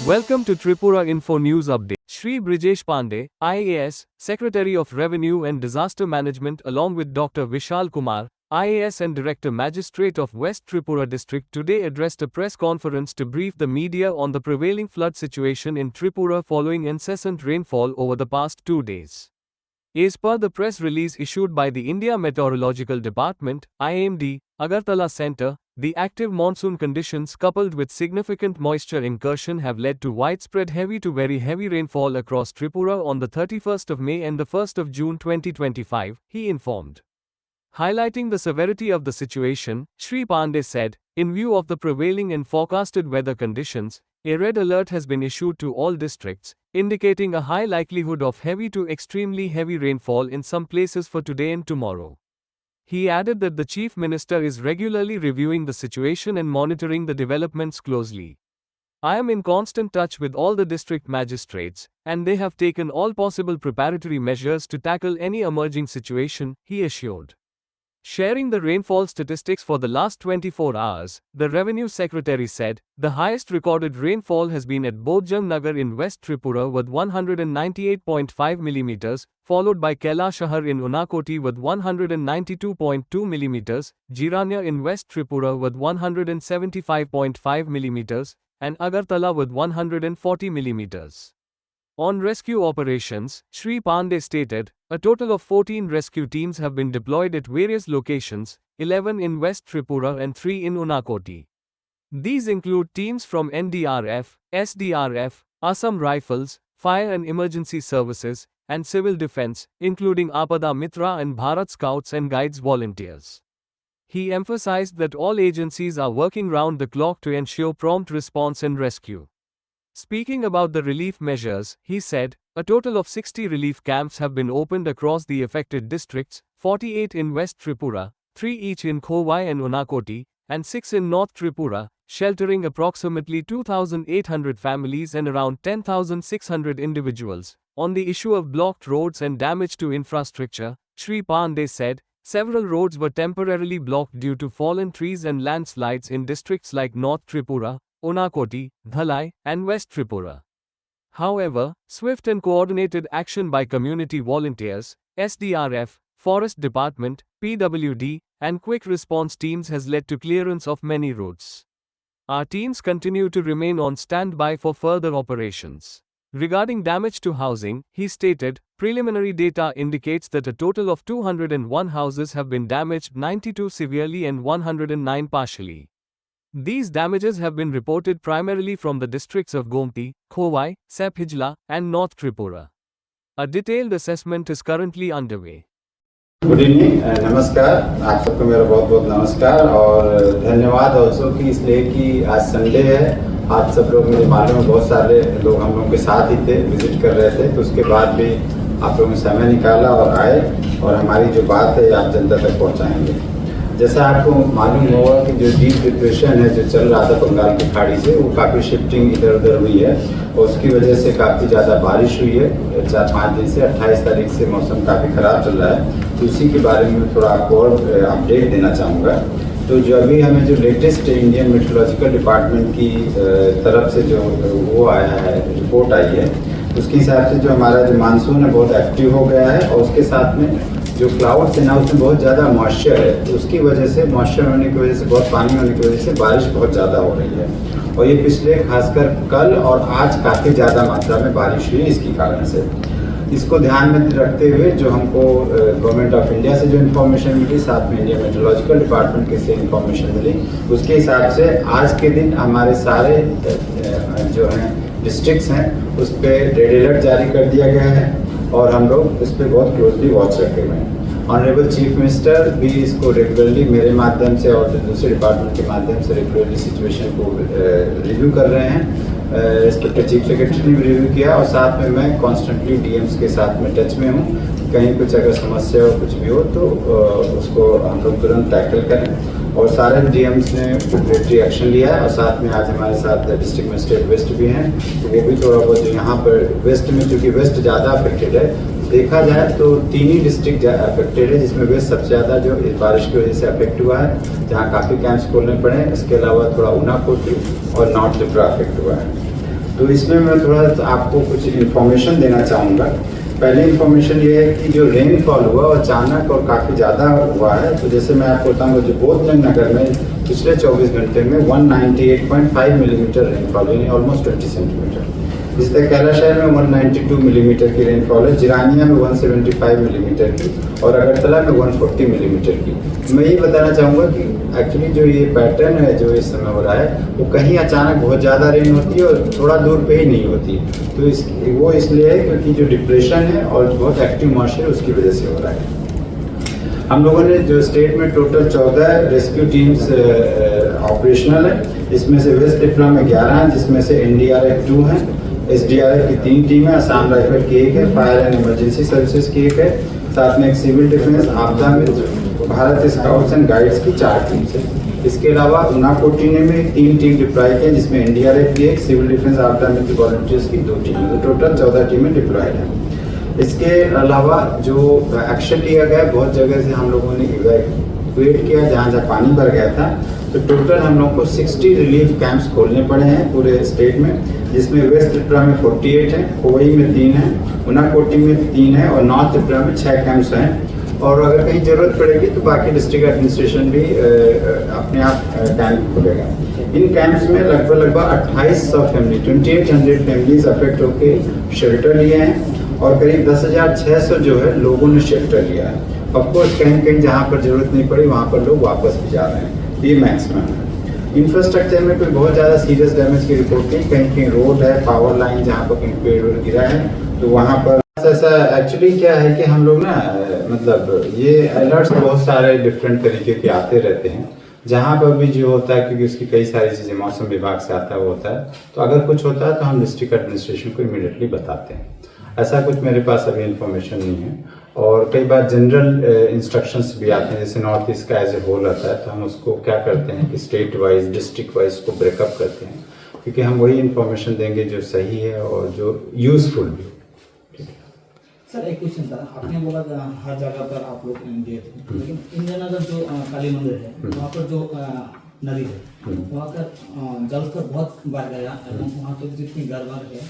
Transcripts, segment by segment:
Welcome to Tripura Info News Update. Shri Brijesh Pandey, IAS, Secretary of Revenue and Disaster Management along with Dr. Vishal Kumar, IAS and Director Magistrate of West Tripura District today addressed a press conference to brief the media on the prevailing flood situation in Tripura following incessant rainfall over the past 2 days. As per the press release issued by the India Meteorological Department, IMD, Agartala Center, the active monsoon conditions coupled with significant moisture incursion have led to widespread heavy to very heavy rainfall across Tripura on the 31st of May and the 1st of June 2025, he informed. Highlighting the severity of the situation, Shri Pandey said, in view of the prevailing and forecasted weather conditions, a red alert has been issued to all districts, indicating a high likelihood of heavy to extremely heavy rainfall in some places for today and tomorrow. He added that the Chief Minister is regularly reviewing the situation and monitoring the developments closely. I am in constant touch with all the district magistrates, and they have taken all possible preparatory measures to tackle any emerging situation, he assured. Sharing the rainfall statistics for the last 24 hours, the Revenue Secretary said, the highest recorded rainfall has been at Bodhjang Nagar in West Tripura with 198.5 mm, followed by Kailashahar in Unakoti with 192.2 mm, Jirania in West Tripura with 175.5 mm, and Agartala with 140 mm. On rescue operations, Shri Pandey stated, a total of 14 rescue teams have been deployed at various locations, 11 in West Tripura and 3 in Unakoti. These include teams from NDRF, SDRF, Assam Rifles, Fire and Emergency Services, and Civil Defense, including Apada Mitra and Bharat Scouts and Guides volunteers. He emphasized that all agencies are working round the clock to ensure prompt response and rescue. Speaking about the relief measures, he said, a total of 60 relief camps have been opened across the affected districts, 48 in West Tripura, 3 each in Khowai and Unakoti, and 6 in North Tripura, sheltering approximately 2,800 families and around 10,600 individuals. On the issue of blocked roads and damage to infrastructure, Shri Pandey said, several roads were temporarily blocked due to fallen trees and landslides in districts like North Tripura, Unakoti, Dhalai, and West Tripura. However, swift and coordinated action by community volunteers, SDRF, Forest Department, PWD, and quick response teams has led to clearance of many roads. Our teams continue to remain on standby for further operations. Regarding damage to housing, he stated, preliminary data indicates that a total of 201 houses have been damaged, 92 severely and 109 partially. These damages have been reported primarily from the districts of Gomti, Khowai, Sephijla, and North Tripura. A detailed assessment is currently underway. Good evening नमस्कार आप सबको मेरा बहुत बहुत नमस्कार और धन्यवाद also कि इसलिए कि आज संडे है। आज सब लोग मुझे मालूम है बहुत सारे लोग हम लोगों के साथ ही थे, विजिट कर रहे थे, तो उसके बाद भी आप लोगों ने समय निकाला और आए और हमारी जो बात है आप जनता तक पहुंचाएंगे। जैसा आपको मालूम होगा कि जो डीप डिप्रेशन है जो चल रहा था बंगाल की खाड़ी से, वो काफ़ी शिफ्टिंग इधर उधर हुई है और उसकी वजह से काफ़ी ज़्यादा बारिश हुई है। 4-5 दिन से 28 तारीख से मौसम काफ़ी ख़राब चल रहा है, तो उसी के बारे में थोड़ा आपको और अपडेट देना चाहूँगा। तो जो अभी हमें जो लेटेस्ट इंडियन मेट्रोलॉजिकल डिपार्टमेंट की तरफ से जो वो आया है, रिपोर्ट आई है, उसके हिसाब से जो हमारा जो मानसून है बहुत एक्टिव हो गया है और उसके साथ में जो क्लाउड्स है ना उसमें बहुत ज़्यादा मॉइस्चर है, तो उसकी वजह से मॉइस्चर होने की वजह से बहुत पानी होने की वजह से बारिश बहुत ज़्यादा हो रही है और ये पिछले खासकर कल और आज काफ़ी ज़्यादा मात्रा में बारिश हुई इसके कारण से। इसको ध्यान में रखते हुए जो हमको गवर्नमेंट ऑफ इंडिया से जो इन्फॉर्मेशन मिली, साथ में इंडिया मेट्रोलॉजिकल डिपार्टमेंट के से इन्फॉर्मेशन मिली, उसके हिसाब से आज के दिन हमारे सारे जो हैं डिस्ट्रिक्ट्स हैं उस पर रेड अलर्ट जारी कर दिया गया है और हम लोग इस पर बहुत क्लोजली वॉच रखे हुए हैं। ऑनरेबल चीफ मिनिस्टर भी इसको रेगुलरली मेरे माध्यम से और दूसरे डिपार्टमेंट के माध्यम से रेगुलरली सिचुएशन को रिव्यू कर रहे हैं। रिस्पेक्टिव चीफ सेक्रेटरी ने भी रिव्यू किया और साथ में मैं कॉन्स्टेंटली डीएम्स के साथ में टच में हूँ। कहीं कुछ अगर समस्या हो कुछ भी हो तो उसको हम लोग तुरंत टैकल करें और सारे डीएम्स ने प्रिपरेटरी एक्शन लिया है और साथ में आज हमारे साथ डिस्ट्रिक्ट मजिस्ट्रेट वेस्ट भी हैं, तो वो भी थोड़ा बहुत जो यहाँ पर वेस्ट में, चूँकि वेस्ट ज़्यादा अफेक्टेड है, देखा जाए तो 3 ही डिस्ट्रिक्ट अफेक्टेड है, जिसमें वेस्ट सबसे ज़्यादा जो इस बारिश की वजह से अफेक्ट हुआ है, जहाँ काफ़ी कैंप्स खोलने पड़े। इसके अलावा थोड़ा उनाकोटी और नॉर्थ त्रिपुरा अफेक्ट हुआ है। तो इसमें मैं थोड़ा आपको कुछ इन्फॉर्मेशन देना चाहूँगा। पहले इन्फॉर्मेशन ये है कि जो रेनफॉल हुआ वो अचानक और काफ़ी ज़्यादा हुआ है। तो जैसे मैं आपको बताऊँगा, जो बोधगंज नगर में पिछले 24 घंटे में 198.5 मिलीमीटर रेनफॉल, यानी ऑलमोस्ट 20 सेंटीमीटर। इसी तरह कैलाशहर में 192 मिलीमीटर की रेनफॉल है, जिरानिया में 175 मिलीमीटर की और अगरतला में 140 मिलीमीटर की। मैं ये बताना चाहूँगा कि एक्चुअली जो ये पैटर्न है जो इस समय हो रहा है, वो कहीं अचानक बहुत ज़्यादा रेन होती है और थोड़ा दूर पे ही नहीं होती। तो वो इसलिए है क्योंकि जो डिप्रेशन है और बहुत एक्टिव मॉइस्चर है उसकी वजह से हो रहा है। हम लोगों ने जो स्टेट में टोटल 14 रेस्क्यू टीम्स ऑपरेशनल है, इसमें से वेस्ट त्रिपुरा में 11 हैं, जिसमें से NDRF 2 हैं, SDRF की 3 टीम है, असम राइफल की 1 है, फायर एंड इमरजेंसी सर्विसेज की 1 है, साथ में एक सिविल डिफेंस, आपदा मित्र, भारत स्काउट्स एंड गाइड्स की 4 टीम्स है। इसके अलावा उनाकोटी में 3 टीम डिप्लॉय की है, जिसमें NDRF की 1, सिविल डिफेंस, आपदा मित्र वॉलंटियर्स की 2 टीम, तो टोटल 14 टीमें डिप्लॉयड हैं। इसके अलावा जो एक्शन लिया गया, बहुत जगह से हम लोगों ने इवैक्यूएट किया जहाँ जहाँ पानी भर गया था। तो टोटल हम लोग को 60 रिलीफ कैंप्स खोलने पड़े हैं पूरे स्टेट में, जिसमें वेस्ट त्रिपुरा में 48 हैं, खोवई में 3 हैं, उनाकोटी में 3 हैं और नॉर्थ त्रिपुरा में 6 कैंप्स हैं। और अगर कहीं ज़रूरत पड़ेगी तो बाकी डिस्ट्रिक्ट एडमिनिस्ट्रेशन भी अपने आप कैंप खोलेगा। इन कैंप्स में लगभग 2800 फैमिली, 2800 फैमिलीज अफेक्ट होकर शेल्टर लिए हैं और करीब 10,600 जो है लोगों ने शेल्टर लिया है। ऑफकोर्स कहीं कहीं जहाँ पर जरूरत नहीं पड़ी वहाँ पर लोग वापस भी जा रहे हैं, ये मैक्सिमम है। इंफ्रास्ट्रक्चर में कोई बहुत ज़्यादा सीरियस डैमेज की रिपोर्ट नहीं, कहीं कहीं रोड है, पावर लाइन जहाँ पर कहीं पेड़ गिरा है तो वहाँ पर ऐसा। एक्चुअली क्या है कि हम लोग ना मतलब ये अलर्ट्स बहुत सारे डिफरेंट तरीके के आते रहते हैं, जहाँ पर भी जो होता है, क्योंकि उसकी कई सारी चीज़ें मौसम विभाग से आता है वो होता है, तो अगर कुछ होता है तो हम डिस्ट्रिक्ट एडमिनिस्ट्रेशन को इमीडिएटली बताते हैं। ऐसा कुछ मेरे पास अभी इन्फॉर्मेशन नहीं है। और कई बार जनरल इंस्ट्रक्शंस भी आते हैं, जैसे नॉर्थ ईस्ट का एज ए होल आता है, तो हम उसको क्या करते हैं कि स्टेट वाइज, डिस्ट्रिक्ट वाइज को ब्रेकअप करते हैं, क्योंकि हम वही इन्फॉर्मेशन देंगे जो सही है और जो यूजफुल भी। सर एक क्वेश्चन था, आपने बोला हर जगह पर आप लोग गए थे, लेकिन इंद्रनगर जो काली मंदिर है वहाँ पर जो नदी है वहाँ का जलस्तर बहुत बढ़ गया एवं वहाँ के जितनी घर बार है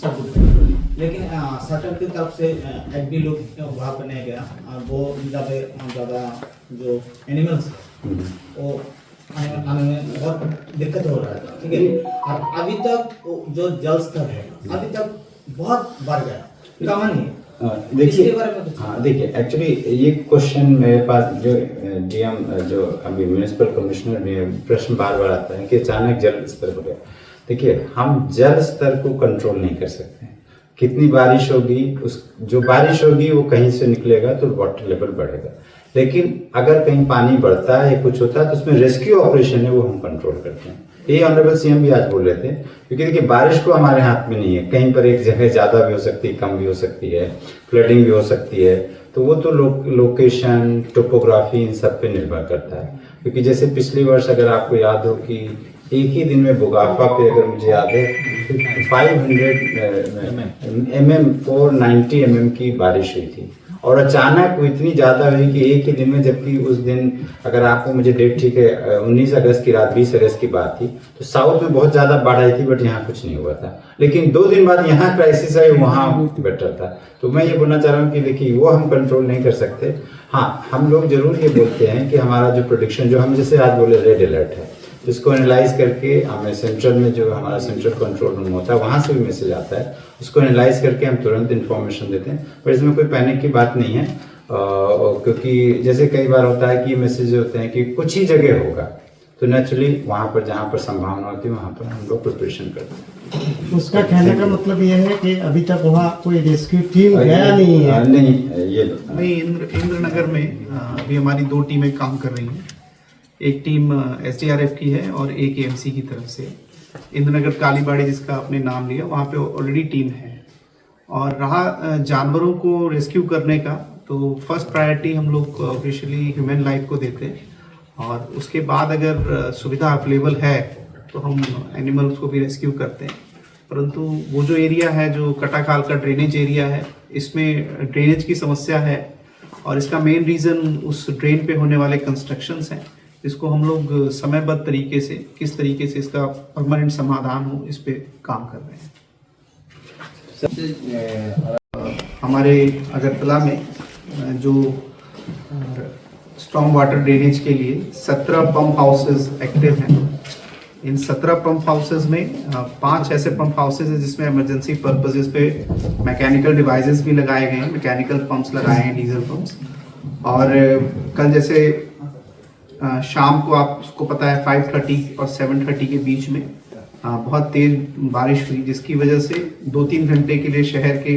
सब डूब गए। लेकिन सरकार की तरफ से एक भी लोग वहाँ पर नहीं गया और वो ज़्यादा जो एनिमल्स वो आने में बहुत दिक्कत हो रहा है, ठीक है। और अभी तक जो जल स्तर है अभी तक बहुत बढ़ गया, कम नहीं। देखिए, हाँ देखिए, एक्चुअली ये क्वेश्चन मेरे पास जो डीएम जो अभी म्यूनिसिपल कमिश्नर ने प्रश्न बार बार आता है कि अचानक जल स्तर बढ़ गया। देखिए, हम जल स्तर को कंट्रोल नहीं कर सकते। कितनी बारिश होगी, उस जो बारिश होगी वो कहीं से निकलेगा तो वाटर लेवल बढ़ेगा, लेकिन अगर कहीं पानी बढ़ता है या कुछ होता है तो उसमें रेस्क्यू ऑपरेशन है वो हम कंट्रोल करते हैं। ये ऑनरेबल सीएम भी आज बोल रहे थे, क्योंकि देखिए बारिश को हमारे हाथ में नहीं है, कहीं पर एक जगह ज़्यादा भी हो सकती है, कम भी हो सकती है, फ्लडिंग भी हो सकती है, तो वो तो लोकेशन, टोपोग्राफी इन सब पे निर्भर करता है। क्योंकि जैसे पिछले वर्ष अगर आपको याद हो कि एक ही दिन में बुगाफा पे, अगर मुझे याद है, 500 mm 490 mm की बारिश हुई थी और अचानक वो इतनी ज़्यादा हुई कि एक ही दिन में, जबकि उस दिन अगर आपको मुझे डेट ठीक है 19 अगस्त की रात 20 अगस्त की बात थी, तो साउथ में बहुत ज़्यादा बाढ़ आई थी, बट यहाँ कुछ नहीं हुआ था। लेकिन 2 दिन बाद यहाँ क्राइसिस आई, वहाँ बेटर था। तो मैं ये बोलना चाह रहा हूँ कि देखिए वो हम कंट्रोल नहीं कर सकते। हाँ, हम लोग जरूर ये बोलते हैं कि हमारा जो प्रोडिक्शन, जो हम जैसे आज बोले रेड अलर्ट है, जिसको एनालाइज करके हमें सेंट्रल में जो हमारा सेंट्रल कंट्रोल रूम होता है वहाँ से भी मैसेज आता है, उसको एनालाइज करके हम तुरंत इन्फॉर्मेशन देते हैं। पर इसमें कोई पैनिक की बात नहीं है, क्योंकि जैसे कई बार होता है कि मैसेज होते हैं कि कुछ ही जगह होगा, तो नेचुरली वहाँ पर जहाँ पर संभावना होती है वहाँ पर हम लोग प्रिपरेशन करते हैं। उसका कहने का मतलब ये है कि अभी तक वहाँ कोई रेस्क्यू टीम गया नहीं है? नहीं, ये नहीं, इंद्रनगर में अभी हमारी 2 टीमें काम कर रही हैं। एक टीम SDRF की है और एक AMC की तरफ से। इंद्रनगर कालीबाड़ी जिसका आपने नाम लिया, वहाँ पे ऑलरेडी टीम है। और रहा जानवरों को रेस्क्यू करने का, तो फर्स्ट प्रायोरिटी हम लोग ऑफिशियली ह्यूमन लाइफ को देते हैं, और उसके बाद अगर सुविधा अवेलेबल है तो हम एनिमल्स को भी रेस्क्यू करते हैं। परंतु वो जो एरिया है, जो कटाखाल का ड्रेनेज एरिया है, इसमें ड्रेनेज की समस्या है और इसका मेन रीज़न उस ड्रेन पे होने वाले कंस्ट्रक्शंस हैं, इसको हम लोग समयबद्ध तरीके से किस तरीके से इसका परमानेंट समाधान हो इस पे काम कर रहे हैं। हमारे अगरतला में जो स्ट्रॉन्ग वाटर ड्रेनेज के लिए 17 पंप हाउसेज एक्टिव हैं। इन 17 पंप हाउसेज में 5 ऐसे पंप हाउसेज हैं जिसमें इमरजेंसी पर्पसेस पे मैकेनिकल डिवाइसेस भी लगाए गए हैं, मैकेनिकल पंप्स लगाए हैं, डीजल पंप्स। और कल जैसे शाम को आपको पता है 5:30 और 7:30 के बीच में बहुत तेज बारिश हुई, जिसकी वजह से 2-3 घंटे के लिए शहर के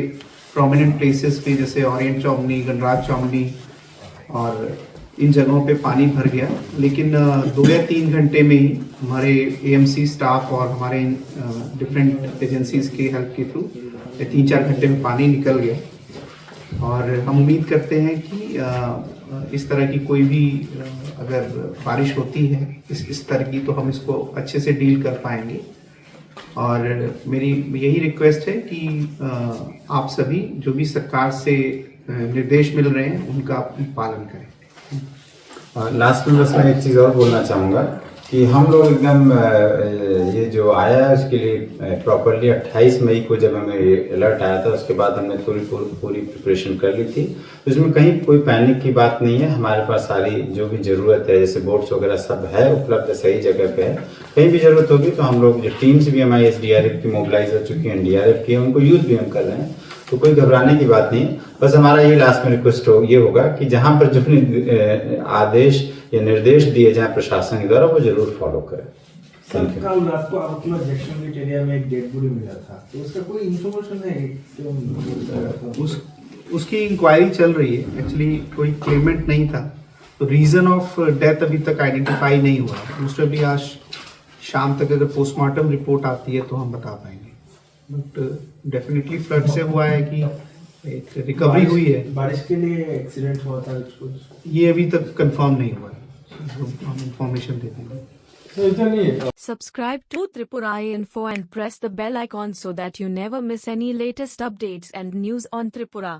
प्रोमिनेंट प्लेसेस पे जैसे ओरिएंट चौमनी, गणराज चौमनी और इन जगहों पे पानी भर गया। लेकिन 2 या 3 घंटे में ही हमारे एएमसी स्टाफ और हमारे डिफरेंट एजेंसीज के हेल्प के थ्रू 3-4 घंटे में पानी निकल गया। और हम उम्मीद करते हैं कि इस तरह की कोई भी अगर बारिश होती है इस स्तर की, तो हम इसको अच्छे से डील कर पाएंगे। और मेरी यही रिक्वेस्ट है कि आप सभी जो भी सरकार से निर्देश मिल रहे हैं उनका पालन करें। लास्ट में बस मैं एक चीज़ और बोलना चाहूँगा कि हम लोग एकदम ये जो आया है उसके लिए प्रॉपरली 28 मई को जब हमें अलर्ट आया था उसके बाद हमने पूरी प्रिपरेशन कर ली थी। तो इसमें कहीं कोई पैनिक की बात नहीं है। हमारे पास सारी जो भी ज़रूरत है जैसे बोट्स वगैरह सब है उपलब्ध, सही जगह पे है। कहीं भी ज़रूरत होगी तो हम लोग जो टीम्स भी हमारी SDRF की मोबिलाइज हो चुकी हैं, NDRF की है, उनको यूज़ भी हम कर रहे हैं। तो कोई घबराने की बात नहीं। बस हमारा ये लास्ट में रिक्वेस्ट ये होगा कि जहाँ पर जो आदेश या निर्देश दिए जाए प्रशासन के द्वारा वो जरूर फॉलो करें। सर कल रात को आपको जैक्सन गेट एरिया में एक डेड बॉडी मिला था, तो उसका कोई इंफॉर्मेशन है क्यों? उसकी इंक्वायरी चल रही है। एक्चुअली कोई क्लेमेंट नहीं था, तो रीजन ऑफ डेथ अभी तक आइडेंटिफाई नहीं हुआ। मोस्टली आज शाम तक अगर पोस्टमार्टम रिपोर्ट आती है तो हम बता पाएंगे। बट डेफिनेटली फ्लड से हुआ है कि एक रिकवरी हुई है। बारिश के लिए एक्सीडेंट हुआ था इसको, ये अभी तक कंफर्म नहीं हुआ है, हम इंफॉर्मेशन दे देंगे। Subscribe to Tripura Info and press the bell icon so that you never miss any latest updates and news on Tripura.